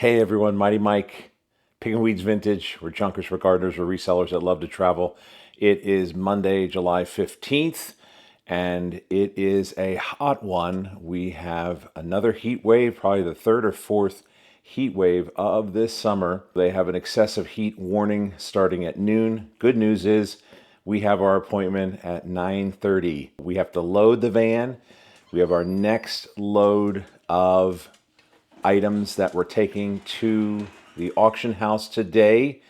Hey everyone, Mighty Mike, Pickin Weeds Vintage. We're junkers, we're gardeners, we're resellers that love to travel. It is Monday, July 15th, and it is a hot one. We have another heat wave, probably the third or fourth heat wave of this summer. They have an excessive heat warning starting at noon. Good news is we have our appointment at 9:30. We have to load the van. We have our next load of items that we're taking to the auction house today.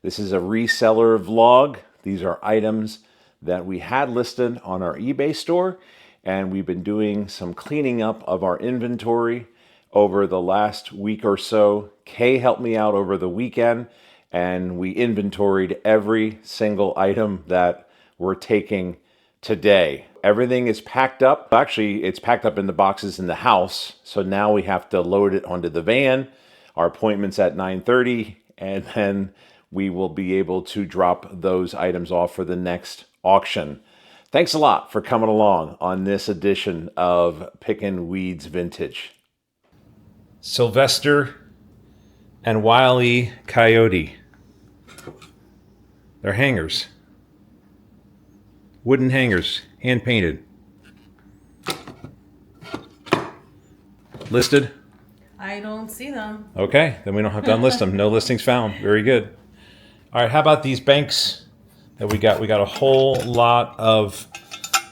This is a reseller vlog. These are items that we had listed on our eBay store, and we've been doing some cleaning up of our inventory over the last week or so. Kay helped me out over the weekend, and we inventoried every single item that we're taking today. Everything is packed up. Actually, it's packed up in the boxes in the house. So now we have to load it onto the van. Our appointment's at 9:30, and then we will be able to drop those items off for the next auction. Thanks a lot for coming along on this edition of Pickin Weeds Vintage. Sylvester and Wile E. Coyote. They're hangers. Wooden hangers, hand painted. Listed? I don't see them. Okay, then we don't have to unlist them. No listings found. Very good. All right, how about these banks that we got? We got a whole lot of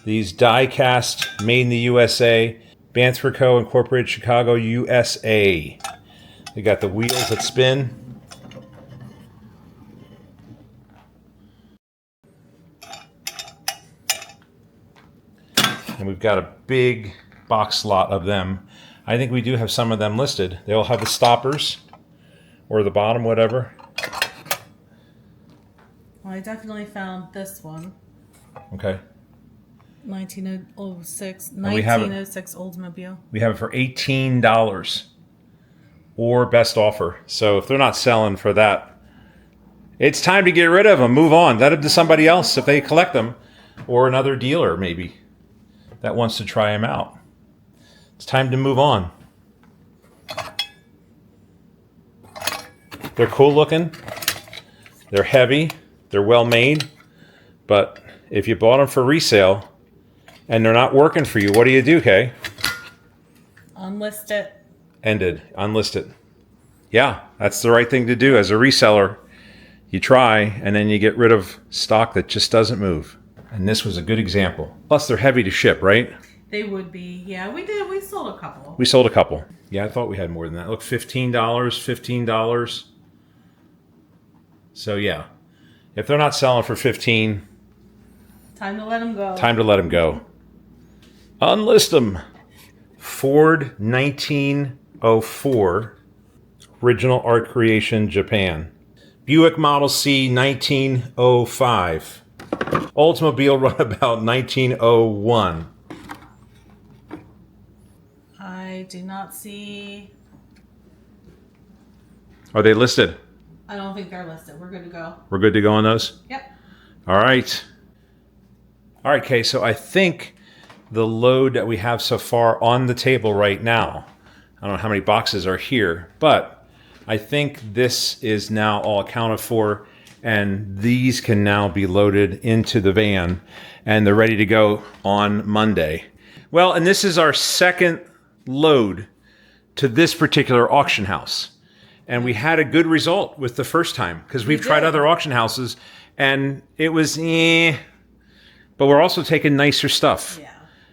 these die cast, made in the USA, Banter Co. Incorporated, Chicago, USA. We got the wheels that spin. And we've got a big box lot of them. I think we do have some of them listed. They all have the stoppers or the bottom, whatever. Well, I definitely found this one. Okay. 1906 Oldsmobile. We have it for $18 or best offer. So if they're not selling for that, it's time to get rid of them. Move on. Let them to somebody else if they collect them, or another dealer maybe that wants to try them out. It's time to move on. They're cool looking. They're heavy. They're well made. But if you bought them for resale and they're not working for you, what do you do, Kay? Unlist it. Ended. Unlist it. Yeah, that's the right thing to do as a reseller. You try, and then you get rid of stock that just doesn't move. And this was a good example. Plus, they're heavy to ship, right? They would be. Yeah, we did. We sold a couple. We sold a couple. Yeah, I thought we had more than that. Look, $15, $15. So, yeah. If they're not selling for $15, time to let them go. Time to let them go. Unlist them. Ford 1904. Original art creation, Japan. Buick Model C 1905. Oldsmobile Runabout 1901. I do not see. Are they listed? I don't think they're listed. We're good to go. We're good to go on those? Yep. All right. All right, Kay, so I think the load that we have so far on the table right now, I don't know how many boxes are here, but I think this is now all accounted for, and these can now be loaded into the van, and they're ready to go on Monday. Well, and this is our second load to this particular auction house. And we had a good result with the first time, because we've tried other auction houses, and it was but we're also taking nicer stuff. Yeah.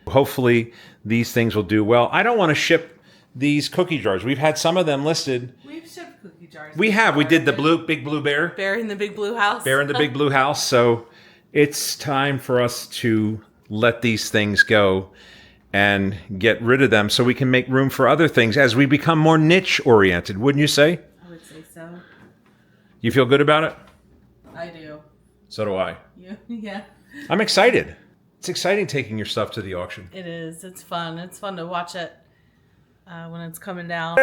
Hopefully these things will do well. I don't want to ship these cookie jars. We've had some of them listed. We've shipped cookie jars. We have. We did the big blue bear. Bear in the big blue house. Bear in the big blue house. So it's time for us to let these things go and get rid of them so we can make room for other things as we become more niche oriented, wouldn't you say? I would say so. You feel good about it? I do. So do I. Yeah. I'm excited. It's exciting taking your stuff to the auction. It is. It's fun. It's fun to watch it when it's coming down.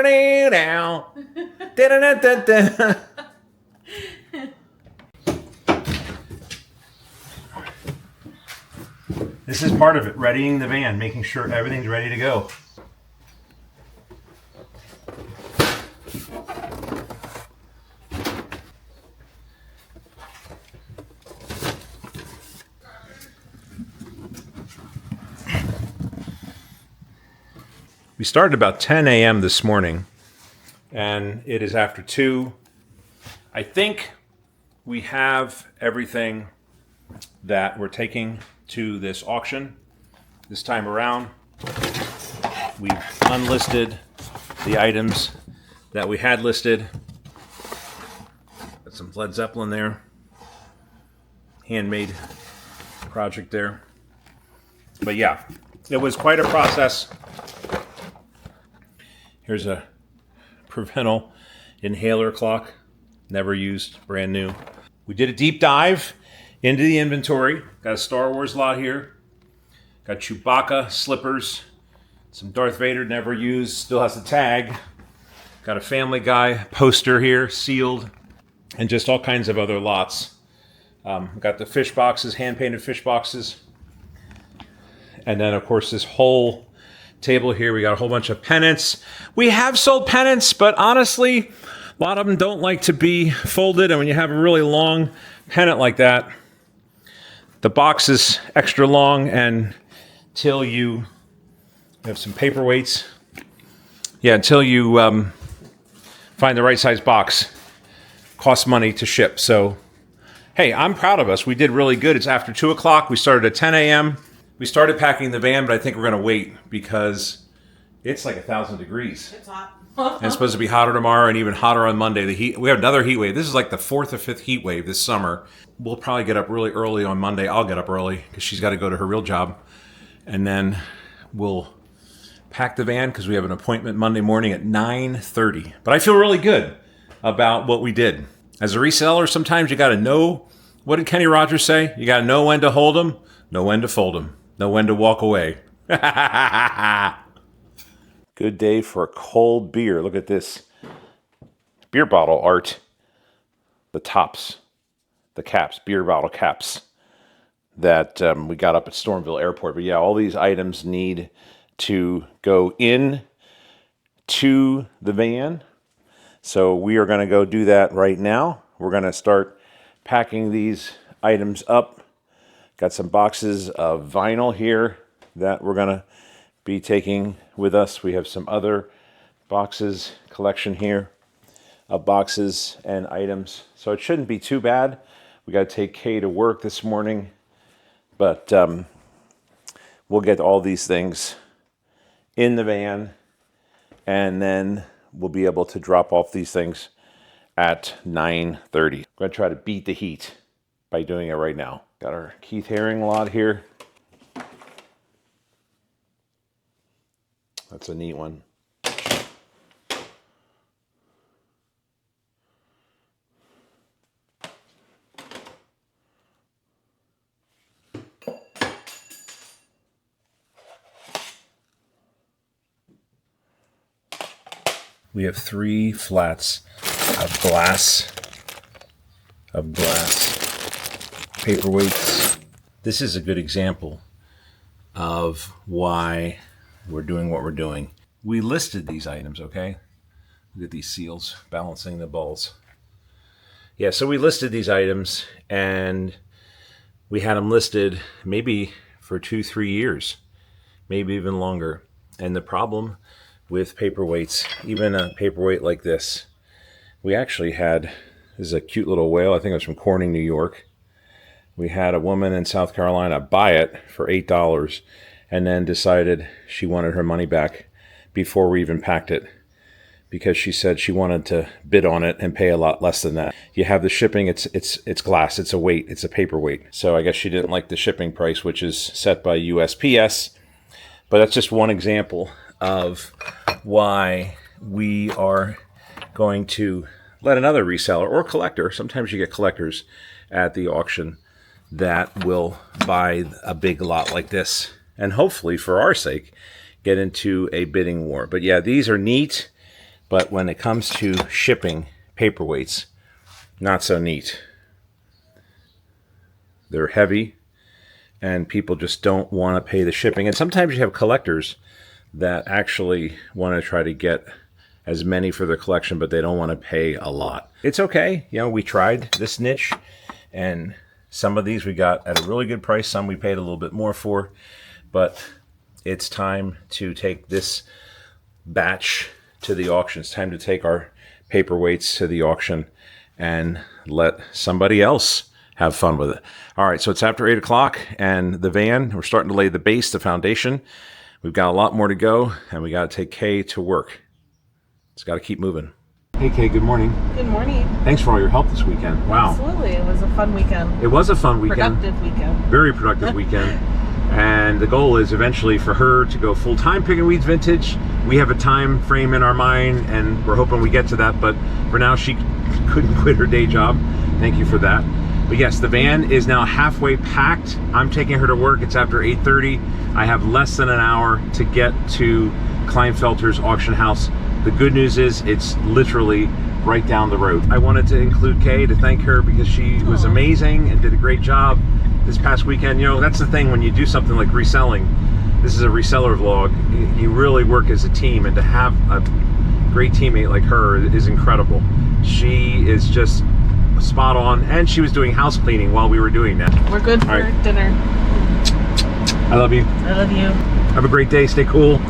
This is part of it, readying the van, making sure everything's ready to go. We started about 10 a.m. this morning, and it is after 2. I think we have everything that we're taking to this auction this time around. We've unlisted the items that we had listed. Got some Led Zeppelin there. Handmade project there. But yeah, it was quite a process. Here's a Preventable inhaler clock. Never used, brand new. We did a deep dive into the inventory. Got a Star Wars lot here. Got Chewbacca slippers. Some Darth Vader, never used, still has the tag. Got a Family Guy poster here, sealed. And just all kinds of other lots. Got the fish boxes, hand-painted fish boxes. And then, of course, this whole table here, we got a whole bunch of pennants. We have sold pennants, but honestly, a lot of them don't like to be folded. And when you have a really long pennant like that, the box is extra long, and until you have some paperweights. Yeah, until you find the right size box, costs money to ship. So, hey, I'm proud of us. We did really good. It's after 2 o'clock. We started at 10 a.m. We started packing the van, but I think we're going to wait because it's like 1,000 degrees. It's hot. And it's supposed to be hotter tomorrow and even hotter on Monday. The heat. We have another heat wave. This is like the 4th or 5th heat wave this summer. We'll probably get up really early on Monday. I'll get up early because she's got to go to her real job. And then we'll pack the van because we have an appointment Monday morning at 9:30. But I feel really good about what we did. As a reseller, sometimes you got to know, what did Kenny Rogers say? You got to know when to hold them, know when to fold them, know when to walk away. Good day for a cold beer. Look at this beer bottle art. The tops, the caps, beer bottle caps that we got up at Stormville Airport. But yeah, all these items need to go in to the van. So we are going to go do that right now. We're going to start packing these items up. Got some boxes of vinyl here that we're going to be taking with us. We have some other boxes collection here of boxes and items. So it shouldn't be too bad. We got to take Kay to work this morning, but we'll get all these things in the van, and then we'll be able to drop off these things at 9:30. I'm going to try to beat the heat by doing it right now. Got our Keith Haring lot here. That's a neat one. We have 3 flats of glass paperweights. This is a good example of why we're doing what we're doing. We listed these items, okay? Look at these seals balancing the balls. Yeah, so we listed these items, and we had them listed maybe for 2-3 years, maybe even longer. And the problem with paperweights, even a paperweight like this, we actually had, this is a cute little whale. I think it was from Corning, New York. We had a woman in South Carolina buy it for $8 and then decided she wanted her money back before we even packed it, because she said she wanted to bid on it and pay a lot less than that. You have the shipping, it's glass, it's a weight, it's a paperweight. So I guess she didn't like the shipping price, which is set by USPS. But that's just one example of why we are going to let another reseller or collector, sometimes you get collectors at the auction that will buy a big lot like this, and hopefully for our sake get into a bidding war. But yeah, these are neat, but when it comes to shipping paperweights, not so neat. They're heavy and people just don't want to pay the shipping. And sometimes you have collectors that actually want to try to get as many for their collection, but they don't want to pay a lot. It's okay. You know, we tried this niche, and some of these we got at a really good price. Some we paid a little bit more for, but it's time to take this batch to the auction. It's time to take our paperweights to the auction and let somebody else have fun with it. All right, so it's after 8 o'clock, and the van, we're starting to lay the base, the foundation. We've got a lot more to go, and we got to take Kay to work. It's got to keep moving. Hey, Kay, good morning. Good morning. Thanks for all your help this weekend. Wow. Absolutely. It was a fun weekend. It was a fun weekend. Productive weekend. Very productive weekend. And the goal is eventually for her to go full-time Pickin Weeds Vintage. We have a time frame in our mind, and we're hoping we get to that. But for now, she couldn't quit her day job. Thank you for that. But yes, the van is now halfway packed. I'm taking her to work. It's after 8:30. I have less than an hour to get to Kleinfelters auction house. The good news is it's literally right down the road. I wanted to include Kay to thank her because she was amazing and did a great job this past weekend. You know, that's the thing when you do something like reselling. This is a reseller vlog. You really work as a team, and to have a great teammate like her is incredible. She is just spot on, and she was doing house cleaning while we were doing that. We're good for dinner. I love you. I love you. Have a great day. Stay cool.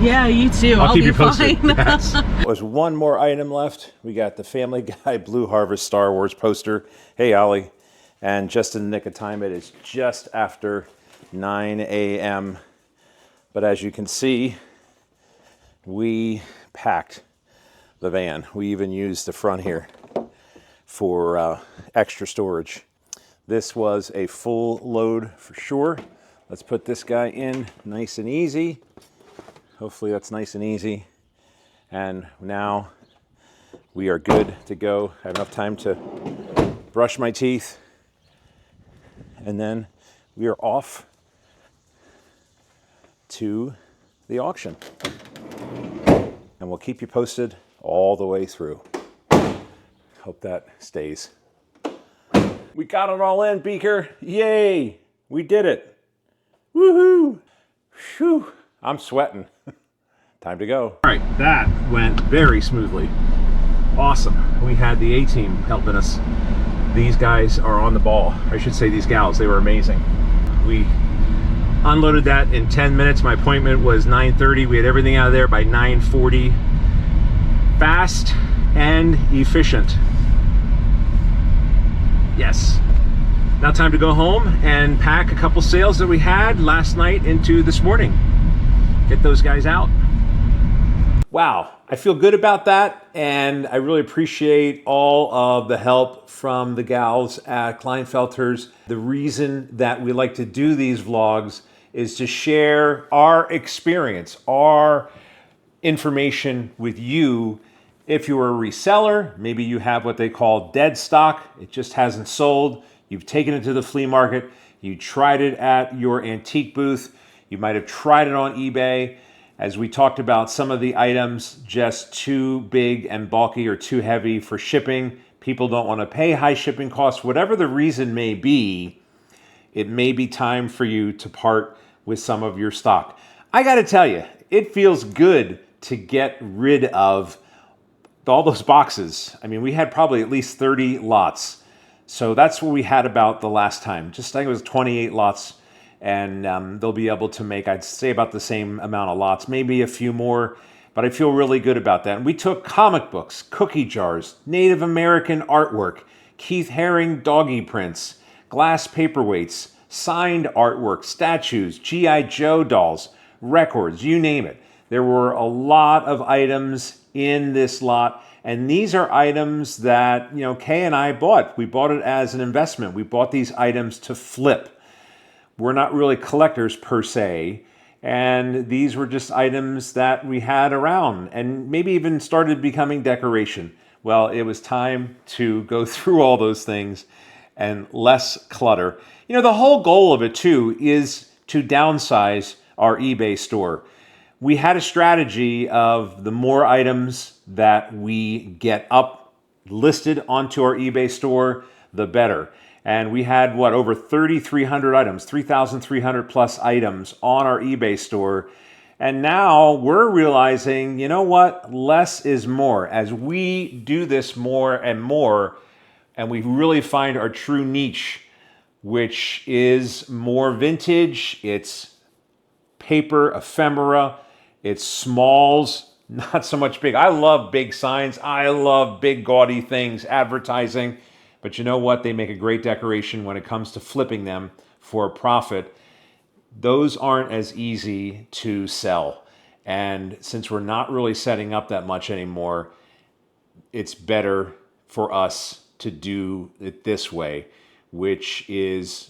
Yeah, you too. I'll keep you posted. Fine. Yes. There's one more item left. We got the Family Guy Blue Harvest Star Wars poster. Hey, Ollie. And just in the nick of time, it is just after 9 a.m. But as you can see, we packed the van. We even used the front here for extra storage. This was a full load for sure. Let's put this guy in nice and easy. Hopefully that's nice and easy. And now we are good to go. I have enough time to brush my teeth. And then we are off to the auction. And we'll keep you posted all the way through. Hope that stays. We got it all in, Beaker. Yay! We did it. Woohoo! Phew! I'm sweating. Time to go. All right, that went very smoothly. Awesome. We had the A-team helping us. These guys are on the ball. I should say these gals. They were amazing. We unloaded that in 10 minutes. My appointment was 9:30. We had everything out of there by 9:40. Fast and efficient. Yes. Now time to go home and pack a couple sales that we had last night into this morning. Get those guys out. Wow, I feel good about that, and I really appreciate all of the help from the gals at Kleinfelters. The reason that we like to do these vlogs is to share our experience, our information with you. If you're a reseller, maybe you have what they call dead stock. It just hasn't sold. You've taken it to the flea market. You tried it at your antique booth. You might have tried it on eBay. As we talked about, some of the items just too big and bulky or too heavy for shipping. People don't want to pay high shipping costs. Whatever the reason may be, it may be time for you to part with some of your stock. I got to tell you, it feels good to get rid of all those boxes. I mean, we had probably at least 30 lots. So that's what we had about the last time. Just I think it was 28 lots. And they'll be able to make, I'd say, about the same amount of lots, maybe a few more, but I feel really good about that. And we took comic books, cookie jars, Native American artwork, Keith Haring doggy prints, glass paperweights, signed artwork, statues, G.I. Joe dolls, records, you name it. There were a lot of items in this lot, and these are items that, you know, Kay and I bought. We bought it as an investment. We bought these items to flip. We're not really collectors per se, and these were just items that we had around and maybe even started becoming decoration. Well, it was time to go through all those things and less clutter. You know, the whole goal of it too is to downsize our eBay store. We had a strategy of the more items that we get up listed onto our eBay store, the better. And we had, what, over 3,300 items, 3,300 plus items on our eBay store. And now we're realizing, you know what, less is more. As we do this more and more, and we really find our true niche, which is more vintage, it's paper ephemera, it's smalls, Not so much big. I love big signs. I love big gaudy things, advertising. But you know what? They make a great decoration when it comes to flipping them for a profit. Those aren't as easy to sell. And since we're not really setting up that much anymore, it's better for us to do it this way, which is,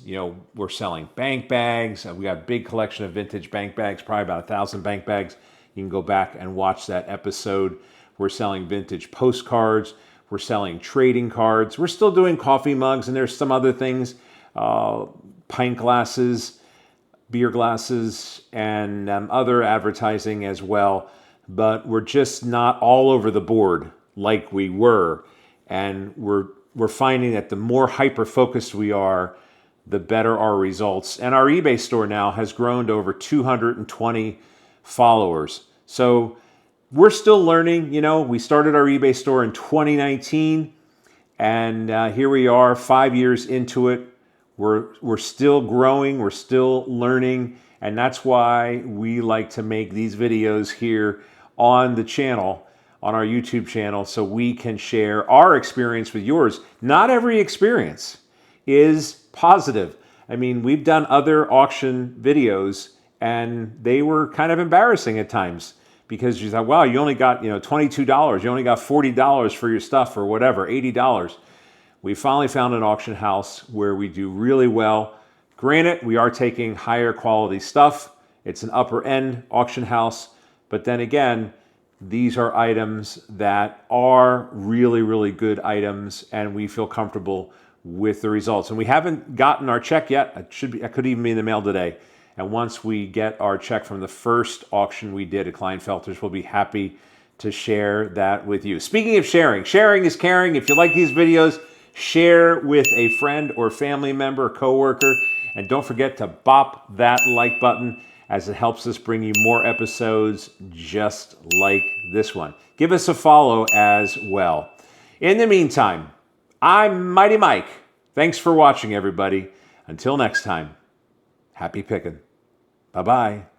we're selling bank bags. We got a big collection of vintage bank bags, probably about 1,000 bank bags. You can go back and watch that episode. We're selling vintage postcards. We're selling trading cards. We're still doing coffee mugs, and there's some other things, pint glasses, beer glasses, and other advertising as well. But we're just not all over the board like we were. And we're finding that the more hyper-focused we are, the better our results. And our eBay store now has grown to over 220 followers. So we're still learning. We started our eBay store in 2019, and here we are 5 years into it. We're still growing, we're still learning, and that's why we like to make these videos here on the channel, on our YouTube channel, so we can share our experience with yours. Not every experience is positive. I mean, we've done other auction videos, and they were kind of embarrassing at times because you thought, wow, you only got $22, you only got $40 for your stuff or whatever, $80. We finally found an auction house where we do really well. Granted, we are taking higher quality stuff. It's an upper end auction house, but then again, these are items that are really, really good items, and we feel comfortable with the results. And we haven't gotten our check yet. I could even be in the mail today. And once we get our check from the first auction we did at Kleinfelters, we'll be happy to share that with you. Speaking of sharing, sharing is caring. If you like these videos, share with a friend or family member, coworker, and don't forget to bop that like button as it helps us bring you more episodes just like this one. Give us a follow as well. In the meantime, I'm Mighty Mike. Thanks for watching, everybody. Until next time, happy picking. Bye-bye.